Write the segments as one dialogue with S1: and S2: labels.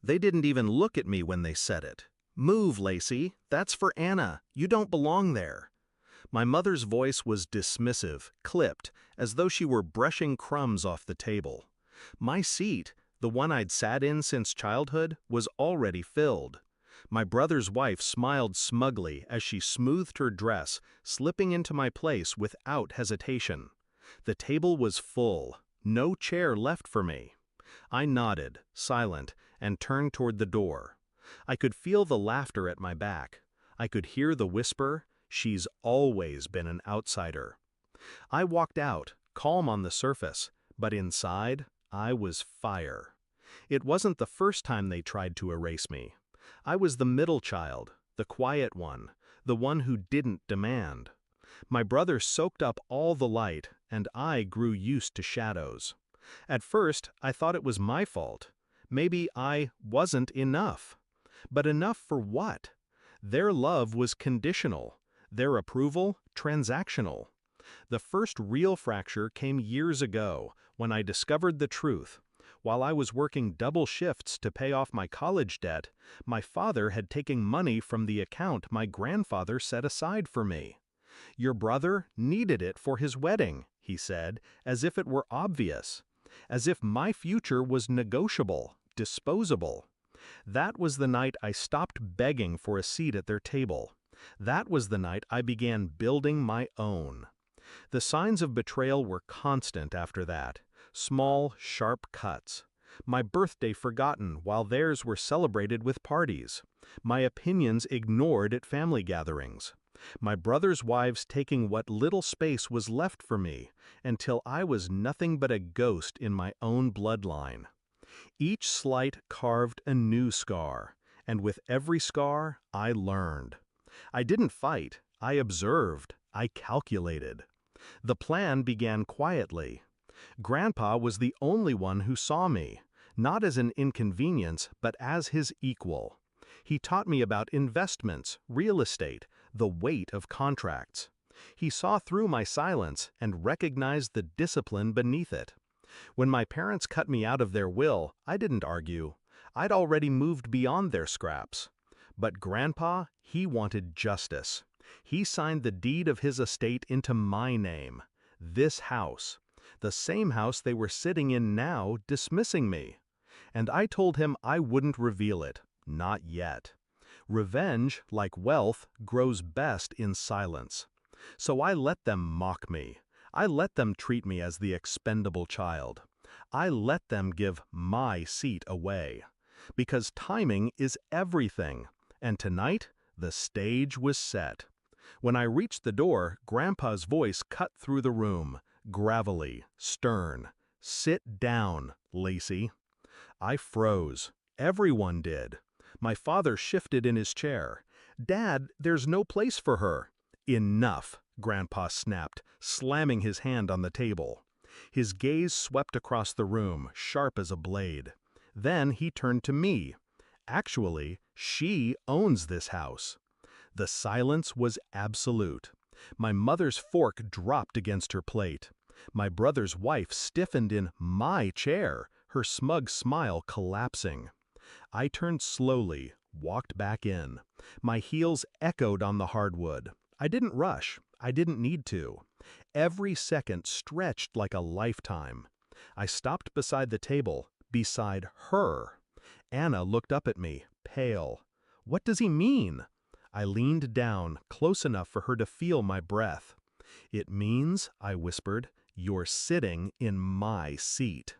S1: They didn't even look at me when they said it. "Move, Lacey. That's for Anna. You don't belong there." My mother's voice was dismissive, clipped, as though she were brushing crumbs off the table. My seat, the one I'd sat in since childhood, was already filled. My brother's wife smiled smugly as she smoothed her dress, slipping into my place without hesitation. The table was full, no chair left for me. I nodded, silent, and turned toward the door. I could feel the laughter at my back. I could hear the whisper, "She's always been an outsider." I walked out, calm on the surface, but inside, I was fire. It wasn't the first time they tried to erase me. I was the middle child, the quiet one, the one who didn't demand. My brother soaked up all the light, and I grew used to shadows. At first, I thought it was my fault. Maybe I wasn't enough. But enough for what? Their love was conditional, their approval transactional. The first real fracture came years ago, when I discovered the truth. While I was working double shifts to pay off my college debt, my father had taken money from the account my grandfather set aside for me. "Your brother needed it for his wedding," he said, as if it were obvious. As if my future was negotiable, disposable. That was the night I stopped begging for a seat at their table. That was the night I began building my own. The signs of betrayal were constant after that. Small, sharp cuts. My birthday forgotten while theirs were celebrated with parties. My opinions ignored at family gatherings. My brothers' wives taking what little space was left for me, until I was nothing but a ghost in my own bloodline. Each slight carved a new scar, and with every scar I learned. I didn't fight, I observed, I calculated. The plan began quietly. Grandpa was the only one who saw me, not as an inconvenience, but as his equal. He taught me about investments, real estate, the weight of contracts. He saw through my silence and recognized the discipline beneath it. When my parents cut me out of their will, I didn't argue. I'd already moved beyond their scraps. But Grandpa, he wanted justice. He signed the deed of his estate into my name. This house. The same house they were sitting in now, dismissing me. And I told him I wouldn't reveal it. Not yet. Revenge, like wealth, grows best in silence. So I let them mock me. I let them treat me as the expendable child. I let them give my seat away. Because timing is everything. And tonight, the stage was set. When I reached the door, Grandpa's voice cut through the room, gravelly, stern. "Sit down, Lacey." I froze. Everyone did. My father shifted in his chair. "Dad, there's no place for her." "Enough," Grandpa snapped, slamming his hand on the table. His gaze swept across the room, sharp as a blade. Then he turned to me. "Actually, she owns this house." The silence was absolute. My mother's fork dropped against her plate. My brother's wife stiffened in my chair, her smug smile collapsing. I turned slowly, walked back in. My heels echoed on the hardwood. I didn't rush. I didn't need to. Every second stretched like a lifetime. I stopped beside the table, beside her. Anna looked up at me, pale. "What does he mean?" I leaned down, close enough for her to feel my breath. "It means," I whispered, "you're sitting in my seat."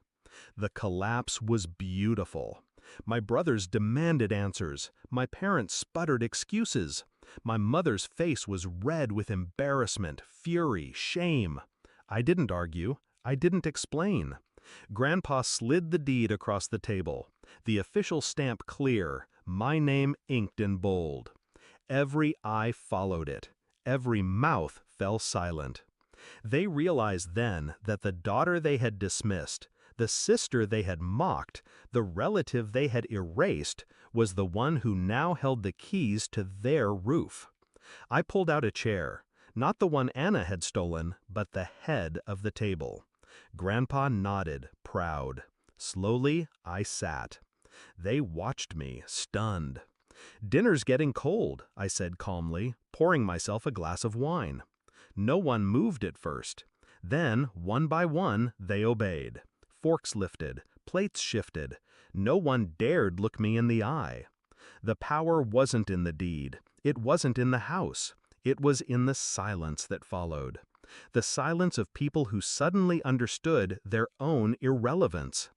S1: The collapse was beautiful. My brothers demanded answers. My parents sputtered excuses. My mother's face was red with embarrassment, fury, shame. I didn't argue. I didn't explain. Grandpa slid the deed across the table, the official stamp clear, my name inked in bold. Every eye followed it. Every mouth fell silent. They realized then that the daughter they had dismissed, the sister they had mocked, the relative they had erased, was the one who now held the keys to their roof. I pulled out a chair, not the one Anna had stolen, but the head of the table. Grandpa nodded, proud. Slowly, I sat. They watched me, stunned. "Dinner's getting cold," I said calmly, pouring myself a glass of wine. No one moved at first. Then, one by one, they obeyed. Forks lifted, plates shifted. No one dared look me in the eye. The power wasn't in the deed. It wasn't in the house. It was in the silence that followed. The silence of people who suddenly understood their own irrelevance.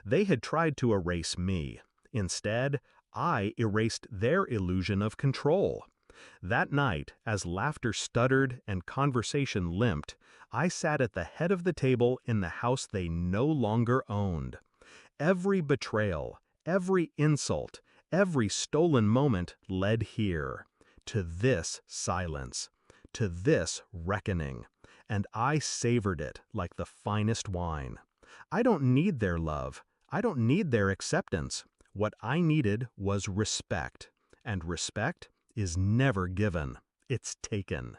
S1: They had tried to erase me. Instead, I erased their illusion of control. That night, as laughter stuttered and conversation limped, I sat at the head of the table in the house they no longer owned. Every betrayal, every insult, every stolen moment led here, to this silence, to this reckoning, and I savored it like the finest wine. I don't need their love. I don't need their acceptance. What I needed was respect, and respect is never given. It's taken.